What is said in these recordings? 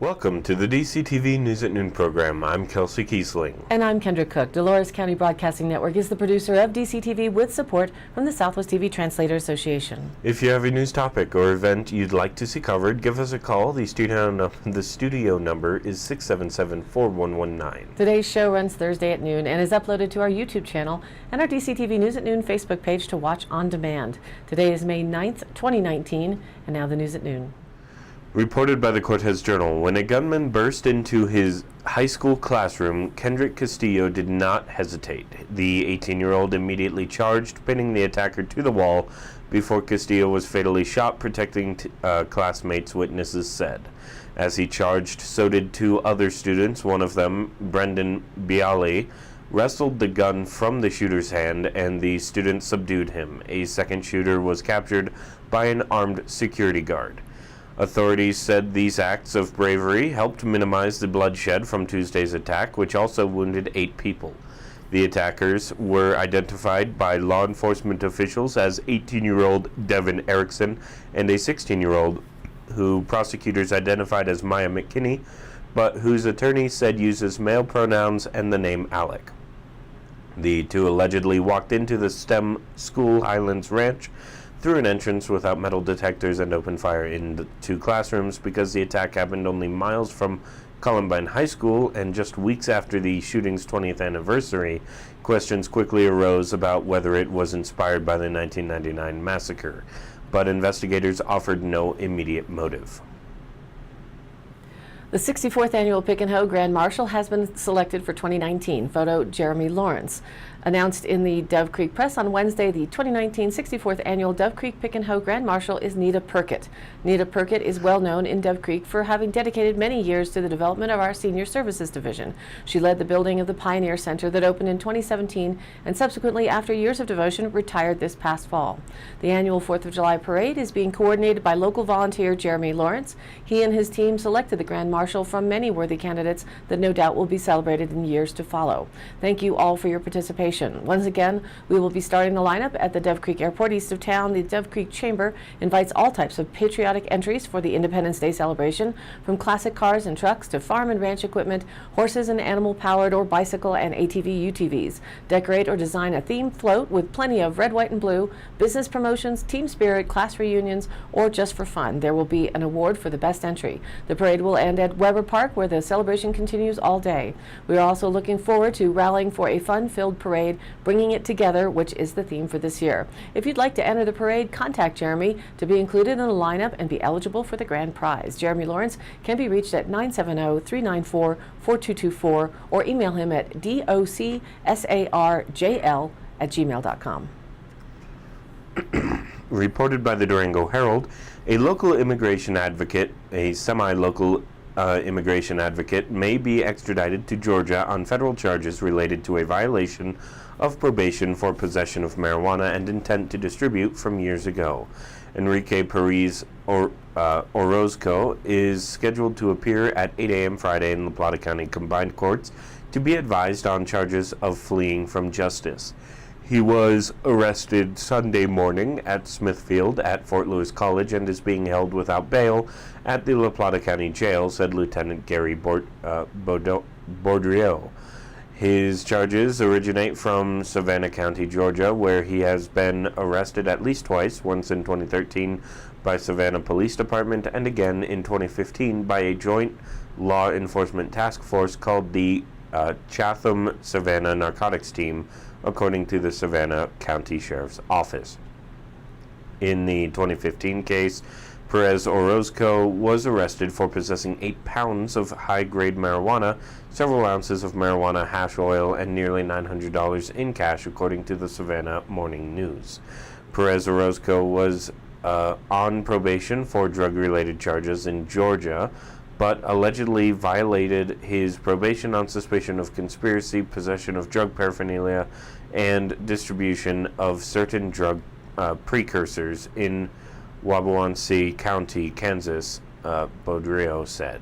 Welcome to the DCTV News at Noon program. I'm Kelsey Kiesling. And I'm Kendra Cook. Dolores County Broadcasting Network is the producer of DCTV with support from the Southwest TV Translator Association. If you have a news topic or event you'd like to see covered, give us a call. The studio number is 677-4119. Today's show runs Thursday at noon and is uploaded to our YouTube channel and our DCTV News at Noon Facebook page to watch on demand. Today is May 9th, 2019, and now the news at noon. Reported by the Cortez Journal, when a gunman burst into his high school classroom, Kendrick Castillo did not hesitate. The 18-year-old immediately charged, pinning the attacker to the wall before Castillo was fatally shot, protecting classmates, witnesses said. As he charged, so did two other students. One of them, Brendan Bialy, wrestled the gun from the shooter's hand, and the student subdued him. A second shooter was captured by an armed security guard. Authorities said these acts of bravery helped minimize the bloodshed from Tuesday's attack, which also wounded 8 people. The attackers were identified by law enforcement officials as 18-year-old Devin Erickson and a 16-year-old who prosecutors identified as Maya McKinney, but whose attorney said uses male pronouns and the name Alec. The two allegedly walked into the STEM school Highlands Ranch through an entrance without metal detectors and opened fire in the 2 classrooms because the attack happened only miles from Columbine High School and just weeks after the shooting's 20th anniversary. Questions quickly arose about whether it was inspired by the 1999 massacre, but investigators offered no immediate motive. The 64th Annual Pick and Hoe Grand Marshal has been selected for 2019. Photo, Jeremy Lawrence. Announced in the Dove Creek Press on Wednesday, the 2019 64th Annual Dove Creek Pick and Hoe Grand Marshal is Nita Perkett. Nita Perkett is well known in Dove Creek for having dedicated many years to the development of our Senior Services Division. She led the building of the Pioneer Center that opened in 2017 and subsequently, after years of devotion, retired this past fall. The annual 4th of July parade is being coordinated by local volunteer Jeremy Lawrence. He and his team selected the Grand Marshal from many worthy candidates that no doubt will be celebrated in years to follow. Thank you all for your participation. Once again, we will be starting the lineup at the Dove Creek Airport east of town. The Dove Creek Chamber invites all types of patriotic entries for the Independence Day celebration, from classic cars and trucks to farm and ranch equipment, horses and animal-powered or bicycle and ATV UTVs. Decorate or design a themed float with plenty of red, white, and blue, business promotions, team spirit, class reunions, or just for fun. There will be an award for the best entry. The parade will end at Weber Park, where the celebration continues all day. We are also looking forward to rallying for a fun-filled parade, bringing it together, which is the theme for this year. If you'd like to enter the parade, contact Jeremy to be included in the lineup and be eligible for the grand prize. Jeremy Lawrence can be reached at 970-394-4224 or email him at docsarjl@gmail.com. Reported by the Durango Herald, a local immigration advocate, a semi-local immigration advocate, may be extradited to Georgia on federal charges related to a violation of probation for possession of marijuana and intent to distribute from years ago. Enrique Perez Orozco is scheduled to appear at 8 a.m. Friday in La Plata County Combined Courts to be advised on charges of fleeing from justice. He was arrested Sunday morning at Smithfield at Fort Lewis College and is being held without bail at the La Plata County Jail, said Lieutenant Gary Baudriot. His charges originate from Savannah County, Georgia, where he has been arrested at least twice, once in 2013 by Savannah Police Department and again in 2015 by a joint law enforcement task force called the Chatham-Savannah Narcotics Team, according to the Savannah County Sheriff's Office. In the 2015 case, Perez Orozco was arrested for possessing 8 pounds of high-grade marijuana, several ounces of marijuana hash oil, and nearly $900 in cash, according to the Savannah Morning News. Perez Orozco was on probation for drug-related charges in Georgia, but allegedly violated his probation on suspicion of conspiracy, possession of drug paraphernalia, and distribution of certain drug precursors in Waubonsie County, Kansas, Baudriot said.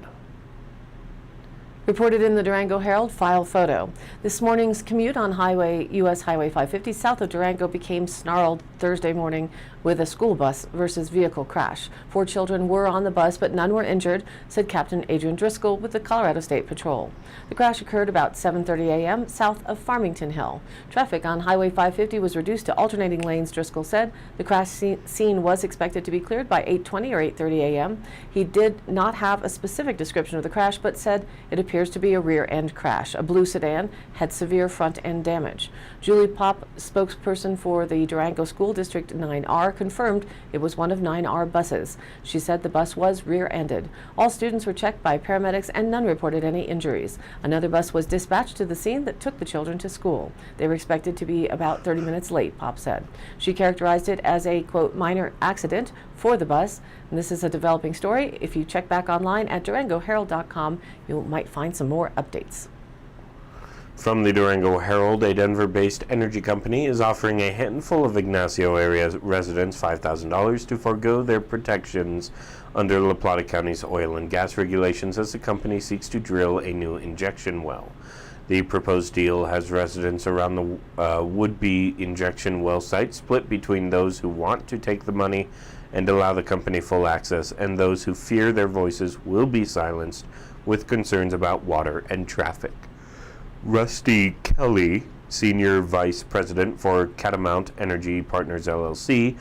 Reported in the Durango Herald, file photo. This morning's commute on US Highway 550 south of Durango became snarled Thursday morning with a school bus versus vehicle crash. 4 children were on the bus, but none were injured, said Captain Adrian Driscoll with the Colorado State Patrol. The crash occurred about 7:30 a.m. south of Farmington Hill. Traffic on Highway 550 was reduced to alternating lanes, Driscoll said. The crash scene was expected to be cleared by 8:20 or 8:30 a.m. He did not have a specific description of the crash, but said it appears to be a rear-end crash. A blue sedan had severe front-end damage. Julie Pop, spokesperson for the Durango School District 9R, confirmed it was one of 9R buses. She said the bus was rear-ended. All students were checked by paramedics and none reported any injuries. Another bus was dispatched to the scene that took the children to school. They were expected to be about 30 minutes late, Pop said. She characterized it as a, quote, minor accident for the bus. And this is a developing story. If you check back online at DurangoHerald.com, you might find some more updates. From the Durango Herald, a Denver-based energy company is offering a handful of Ignacio area residents $5,000 to forego their protections under La Plata County's oil and gas regulations as the company seeks to drill a new injection well. The proposed deal has residents around the would-be injection well site split between those who want to take the money and allow the company full access and those who fear their voices will be silenced with concerns about water and traffic. Rusty Kelly, Senior Vice President for Catamount Energy Partners LLC,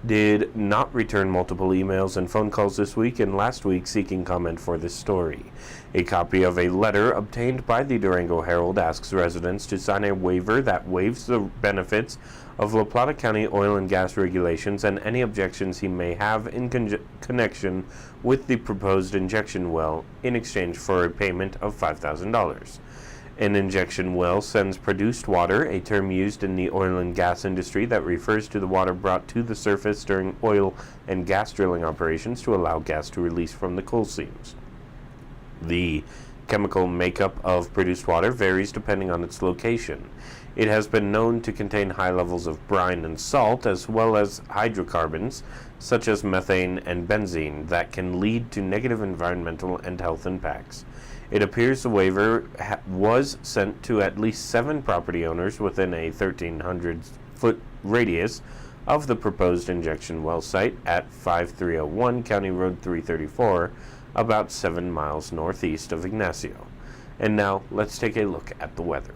did not return multiple emails and phone calls this week and last week seeking comment for this story. A copy of a letter obtained by the Durango Herald asks residents to sign a waiver that waives the benefits of La Plata County oil and gas regulations and any objections he may have in connection with the proposed injection well in exchange for a payment of $5,000. An injection well sends produced water, a term used in the oil and gas industry that refers to the water brought to the surface during oil and gas drilling operations to allow gas to release from the coal seams. The chemical makeup of produced water varies depending on its location. It has been known to contain high levels of brine and salt, as well as hydrocarbons, such as methane and benzene, that can lead to negative environmental and health impacts. It appears the waiver was sent to at least 7 property owners within a 1,300-foot radius of the proposed injection well site at 5301 County Road 334, about 7 miles northeast of Ignacio. And now, let's take a look at the weather.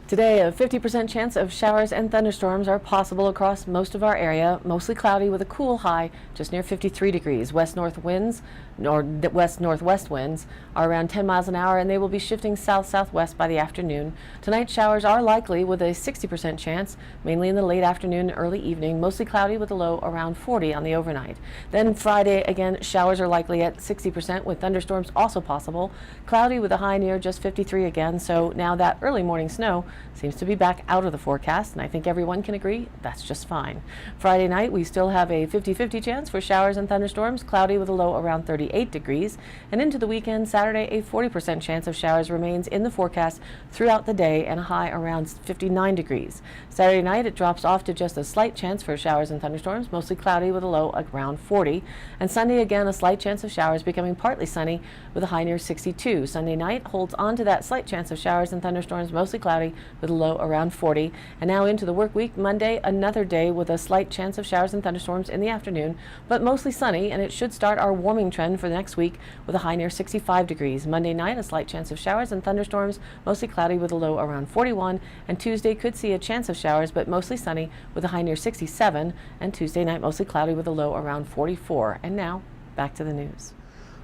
Today, a 50% chance of showers and thunderstorms are possible across most of our area, mostly cloudy with a cool high just near 53 degrees. West-north winds or west-northwest winds are around 10 miles an hour, and they will be shifting south-southwest by the afternoon. Tonight, showers are likely with a 60% chance, mainly in the late afternoon and early evening, mostly cloudy with a low around 40 on the overnight. Then Friday, again, showers are likely at 60% with thunderstorms also possible. Cloudy with a high near just 53 again, so now that early morning snow seems to be back out of the forecast, and I think everyone can agree that's just fine. Friday night, we still have a 50-50 chance for showers and thunderstorms, cloudy with a low around 38 degrees. And into the weekend, Saturday, a 40% chance of showers remains in the forecast throughout the day and a high around 59 degrees. Saturday night, it drops off to just a slight chance for showers and thunderstorms, mostly cloudy with a low around 40. And Sunday, again, a slight chance of showers becoming partly sunny with a high near 62. Sunday night holds on to that slight chance of showers and thunderstorms, mostly cloudy with a low around 40. And now into the work week, Monday, another day with a slight chance of showers and thunderstorms in the afternoon, but mostly sunny, and it should start our warming trend for the next week with a high near 65 degrees. Monday night, a slight chance of showers and thunderstorms, mostly cloudy with a low around 41. And Tuesday could see a chance of showers, but mostly sunny with a high near 67. And Tuesday night, mostly cloudy with a low around 44. And now, back to the news.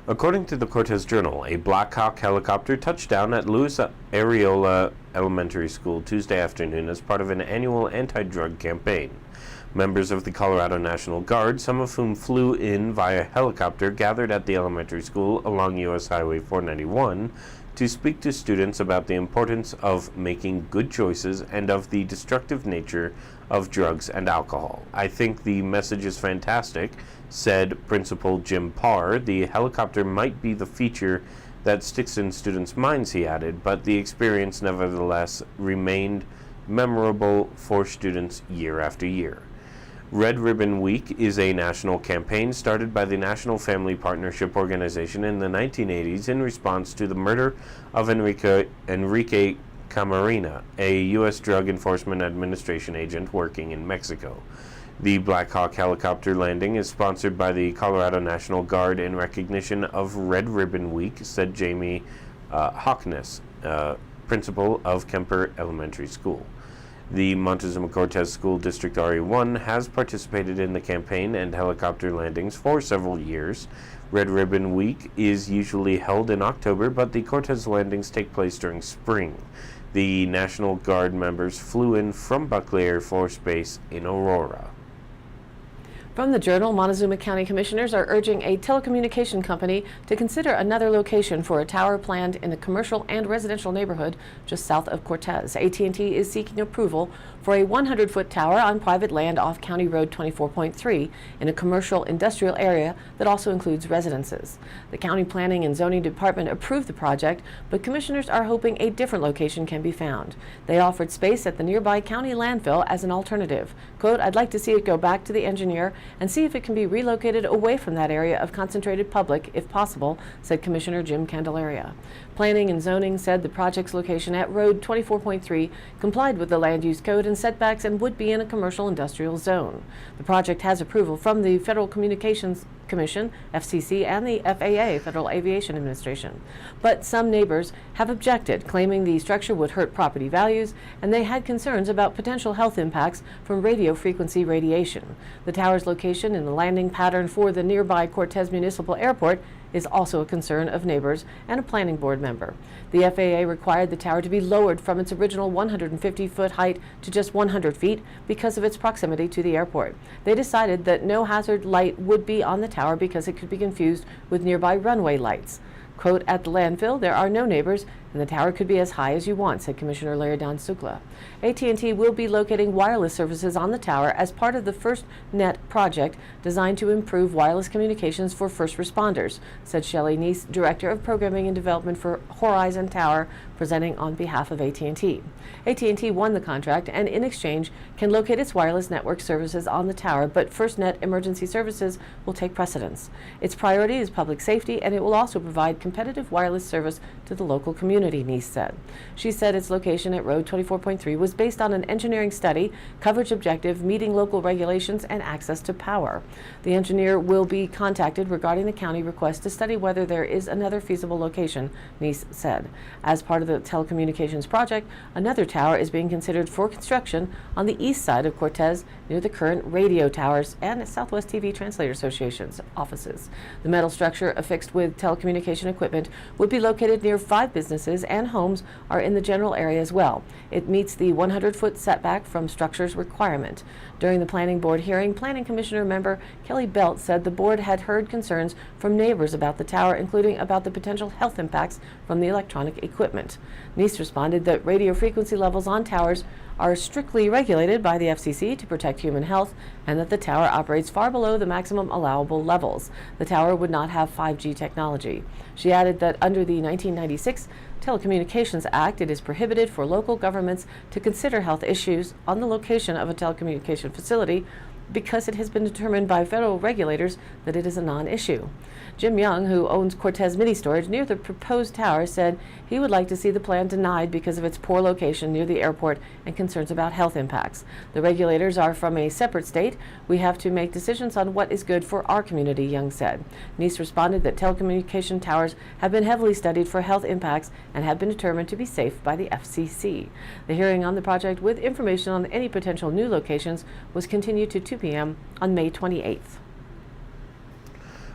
According to the Cortez Journal, a Black Hawk helicopter touched down at Luis Arreola Elementary School Tuesday afternoon as part of an annual anti-drug campaign. Members of the Colorado National Guard, some of whom flew in via helicopter, gathered at the elementary school along US Highway 491 to speak to students about the importance of making good choices and of the destructive nature of drugs and alcohol. I think the message is fantastic, said Principal Jim Parr. The helicopter might be the feature that sticks in students' minds, he added, but the experience nevertheless remained memorable for students year after year. Red Ribbon Week is a national campaign started by the National Family Partnership Organization in the 1980s in response to the murder of Enrique Camarena, a U.S. Drug Enforcement Administration agent working in Mexico. The Black Hawk helicopter landing is sponsored by the Colorado National Guard in recognition of Red Ribbon Week, said Jamie Hawkness, principal of Kemper Elementary School. The Montezuma-Cortez School District RE1 has participated in the campaign and helicopter landings for several years. Red Ribbon Week is usually held in October, but the Cortez landings take place during spring. The National Guard members flew in from Buckley Air Force Base in Aurora. From the Journal, Montezuma County Commissioners are urging a telecommunication company to consider another location for a tower planned in a commercial and residential neighborhood just south of Cortez. AT&T is seeking approval for a 100-foot tower on private land off County Road 24.3 in a commercial industrial area that also includes residences. The County Planning and Zoning Department approved the project, but commissioners are hoping a different location can be found. They offered space at the nearby county landfill as an alternative. Quote, "I'd like to see it go back to the engineer and see if it can be relocated away from that area of concentrated public if possible," said Commissioner Jim Candelaria. Planning and Zoning said the project's location at Road 24.3 complied with the land use code and setbacks and would be in a commercial industrial zone. The project has approval from the Federal Communications Commission, FCC, and the FAA, Federal Aviation Administration. But some neighbors have objected, claiming the structure would hurt property values, and they had concerns about potential health impacts from radio frequency radiation. The tower's location in the landing pattern for the nearby Cortez Municipal Airport is also a concern of neighbors and a planning board member. The FAA required the tower to be lowered from its original 150-foot height to just 100 feet because of its proximity to the airport. They decided that no hazard light would be on the tower because it could be confused with nearby runway lights. Quote, "At the landfill, there are no neighbors, and the tower could be as high as you want," said Commissioner Laridon Sukla. AT&T will be locating wireless services on the tower as part of the FirstNet project designed to improve wireless communications for first responders, said Shelley Neese, Director of Programming and Development for Horizon Tower, presenting on behalf of AT&T. AT&T won the contract and in exchange can locate its wireless network services on the tower, but FirstNet emergency services will take precedence. Its priority is public safety, and it will also provide competitive wireless service to the local community, Neese said. She said its location at Road 24.3 was based on an engineering study, coverage objective, meeting local regulations, and access to power. The engineer will be contacted regarding the county request to study whether there is another feasible location, Neese said. As part of the telecommunications project, another tower is being considered for construction on the east side of Cortez near the current radio towers and Southwest TV Translator Association's offices. The metal structure affixed with telecommunication equipment would be located near 5 businesses, and homes are in the general area as well. It meets the 100-foot setback from structures requirement. During the planning board hearing, Planning Commissioner member Kelly Belt said the board had heard concerns from neighbors about the tower, including about the potential health impacts from the electronic equipment. Neese responded that radio frequency levels on towers are strictly regulated by the FCC to protect human health, and that the tower operates far below the maximum allowable levels. The tower would not have 5G technology. She added that under the 1996 Telecommunications Act, it is prohibited for local governments to consider health issues on the location of a telecommunication facility because it has been determined by federal regulators that it is a non-issue. Jim Young, who owns Cortez Mini Storage near the proposed tower, said he would like to see the plan denied because of its poor location near the airport and concerns about health impacts. The regulators are from a separate state. We have to make decisions on what is good for our community, Young said. Neese responded that telecommunication towers have been heavily studied for health impacts and have been determined to be safe by the FCC. The hearing on the project with information on any potential new locations was continued to 2 p.m. on May 28th.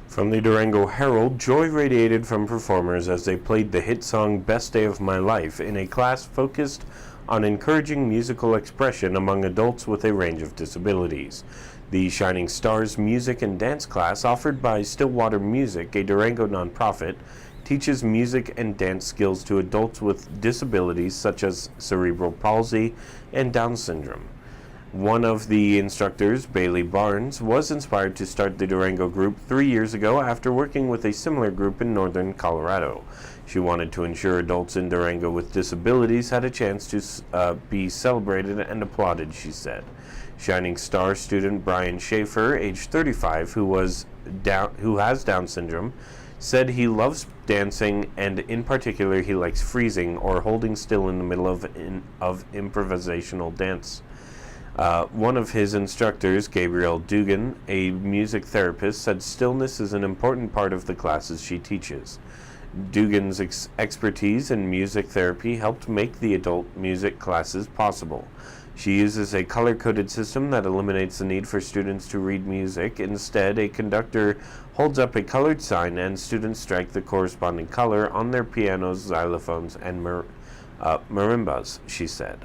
From the Durango Herald, joy radiated from performers as they played the hit song Best Day of My Life in a class focused on encouraging musical expression among adults with a range of disabilities. The Shining Stars music and dance class, offered by Stillwater Music, a Durango nonprofit, teaches music and dance skills to adults with disabilities such as cerebral palsy and Down syndrome. One of the instructors, Bailey Barnes, was inspired to start the Durango group 3 years ago after working with a similar group in northern Colorado. She wanted to ensure adults in Durango with disabilities had a chance to be celebrated and applauded, she said. Shining Star student Brian Schaefer, age 35, who has Down syndrome, said he loves dancing, and in particular he likes freezing or holding still in the middle of improvisational dance. One of his instructors, Gabrielle Dugan, a music therapist, said stillness is an important part of the classes she teaches. Dugan's expertise in music therapy helped make the adult music classes possible. She uses a color-coded system that eliminates the need for students to read music. Instead, a conductor holds up a colored sign and students strike the corresponding color on their pianos, xylophones, and marimbas, she said.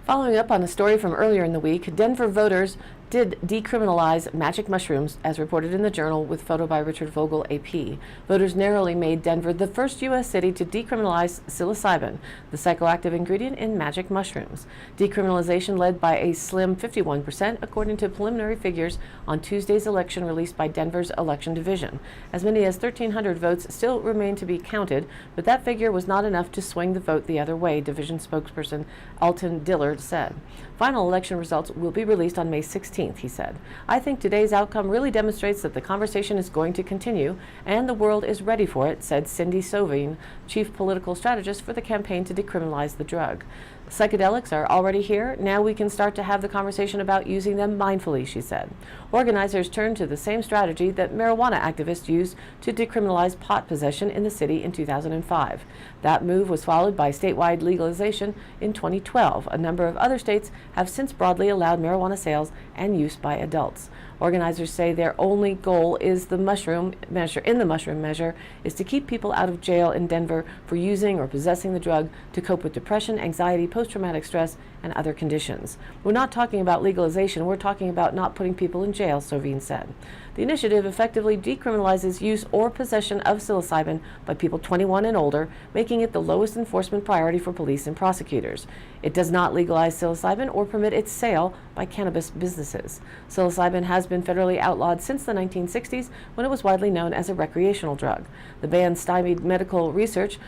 Following up on a story from earlier in the week, Denver voters did decriminalize magic mushrooms, as reported in the Journal with photo by Richard Vogel, AP. Voters narrowly made Denver the first U.S. city to decriminalize psilocybin, the psychoactive ingredient in magic mushrooms. Decriminalization led by a slim 51%, according to preliminary figures on Tuesday's election released by Denver's election division. As many as 1,300 votes still remain to be counted, but that figure was not enough to swing the vote the other way, division spokesperson Alton Dillard said. Final election results will be released on May 16th, he said. I think today's outcome really demonstrates that the conversation is going to continue and the world is ready for it, said Cindy Sovine, chief political strategist for the campaign to decriminalize the drug. Psychedelics are already here. Now we can start to have the conversation about using them mindfully, she said. Organizers turned to the same strategy that marijuana activists used to decriminalize pot possession in the city in 2005. That move was followed by statewide legalization in 2012. A number of other states have since broadly allowed marijuana sales and use by adults. Organizers say their only goal is the mushroom measure is to keep people out of jail in Denver for using or possessing the drug to cope with depression, anxiety, post-traumatic stress, and other conditions. We're not talking about legalization, we're talking about not putting people in jail, Sovine said. The initiative effectively decriminalizes use or possession of psilocybin by people 21 and older, making it the lowest enforcement priority for police and prosecutors. It does not legalize psilocybin or permit its sale by cannabis businesses. Psilocybin has been federally outlawed since the 1960s, when it was widely known as a recreational drug. The ban stymied medical research,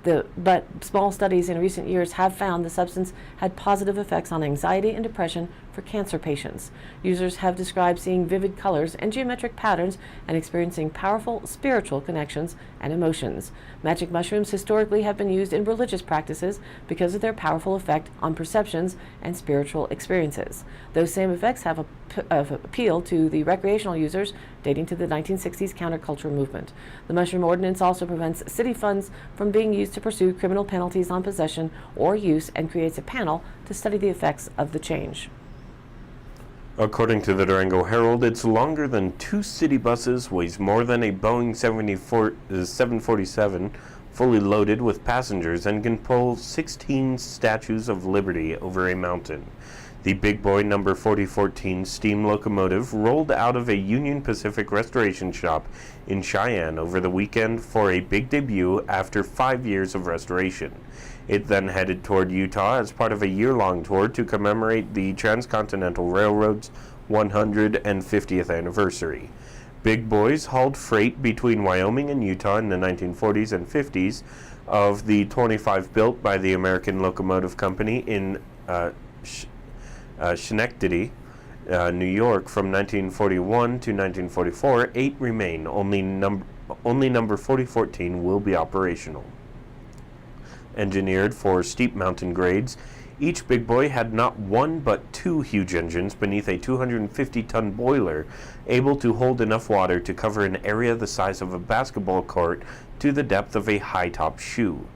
but small studies in recent years have found the substance had positive effects on anxiety and depression for cancer patients. Users have described seeing vivid colors and geometric patterns and experiencing powerful spiritual connections and emotions. Magic mushrooms historically have been used in religious practices because of their powerful effect on perceptions and spiritual experiences. Those same effects have appealed to the recreational users dating to the 1960s counterculture movement. The mushroom ordinance also prevents city funds from being used to pursue criminal penalties on possession or use and creates a panel to study the effects of the change. According to the Durango Herald, it's longer than 2 city buses, weighs more than a Boeing 747, fully loaded with passengers, and can pull 16 statues of Liberty over a mountain. The Big Boy number 4014 steam locomotive rolled out of a Union Pacific restoration shop in Cheyenne over the weekend for a big debut after 5 years of restoration. It then headed toward Utah as part of a year-long tour to commemorate the Transcontinental Railroad's 150th anniversary. Big Boys hauled freight between Wyoming and Utah in the 1940s and 50s. Of the 25 built by the American Locomotive Company in Schenectady, New York, from 1941 to 1944, 8 remain. Only number 4014 will be operational. Engineered for steep mountain grades, each Big Boy had not one but 2 huge engines beneath a 250-ton boiler, able to hold enough water to cover an area the size of a basketball court to the depth of a high-top shoe.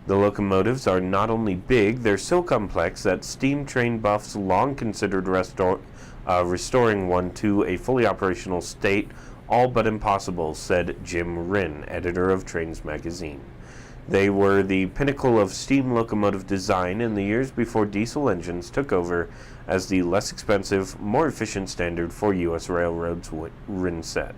The locomotives are not only big, they're so complex that steam train buffs long considered restoring one to a fully operational state all but impossible, said Jim Rinn, editor of Trains magazine. They were the pinnacle of steam locomotive design in the years before diesel engines took over as the less expensive, more efficient standard for U.S. railroads, Rinn said.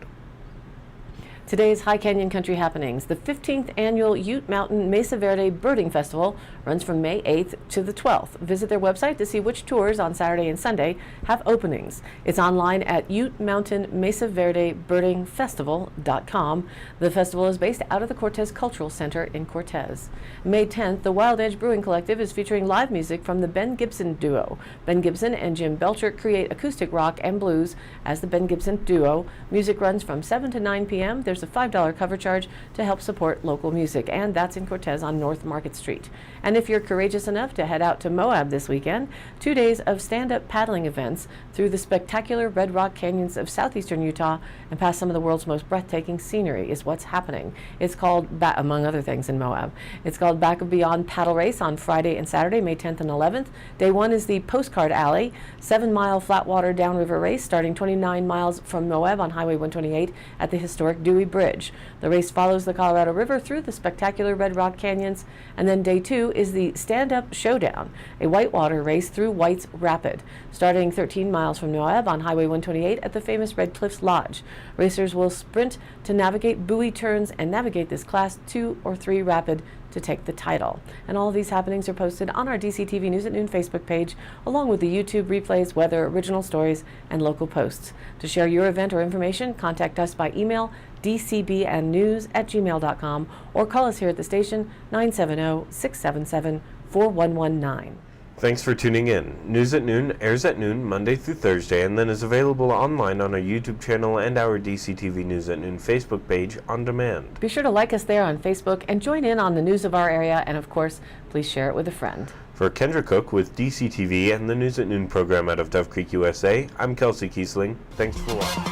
Today's High Canyon Country happenings. The 15th annual Ute Mountain Mesa Verde Birding Festival runs from May 8th to the 12th. Visit their website to see which tours on Saturday and Sunday have openings. It's online at Ute Mountain Mesa Verde Birding Festival.com. The festival is based out of the Cortez Cultural Center in Cortez. May 10th, the Wild Edge Brewing Collective is featuring live music from the Ben Gibson Duo. Ben Gibson and Jim Belcher create acoustic rock and blues as the Ben Gibson Duo. Music runs from 7 to 9 p.m. There's a $5 cover charge to help support local music, and that's in Cortez on North Market Street. And if you're courageous enough to head out to Moab this weekend, 2 days of stand-up paddling events through the spectacular Red Rock Canyons of southeastern Utah and past some of the world's most breathtaking scenery is what's happening. It's called, among other things in Moab, it's called Back of Beyond Paddle Race on Friday and Saturday, May 10th and 11th. Day one is the Postcard Alley, 7-mile flatwater downriver race starting 29 miles from Moab on Highway 128 at the historic Dewey Bridge. The race follows the Colorado River through the spectacular Red Rock Canyons, and then day two is the Stand-Up Showdown, a whitewater race through White's Rapid, starting 13 miles from Moab on Highway 128 at the famous Red Cliffs Lodge. Racers will sprint to navigate buoy turns and navigate this Class 2 or 3 rapid to take the title. And all of these happenings are posted on our DCTV News at Noon Facebook page, along with the YouTube replays, weather, original stories, and local posts. To share your event or information, contact us by email dcbnnews@gmail.com or call us here at the station 970-677-4119. Thanks for tuning in. News at Noon airs at noon Monday through Thursday and then is available online on our YouTube channel and our DCTV News at Noon Facebook page on demand. Be sure to like us there on Facebook and join in on the news of our area, and of course, please share it with a friend. For Kendra Cook with DCTV and the News at Noon program out of Dove Creek, USA, I'm Kelsey Kiesling. Thanks for watching.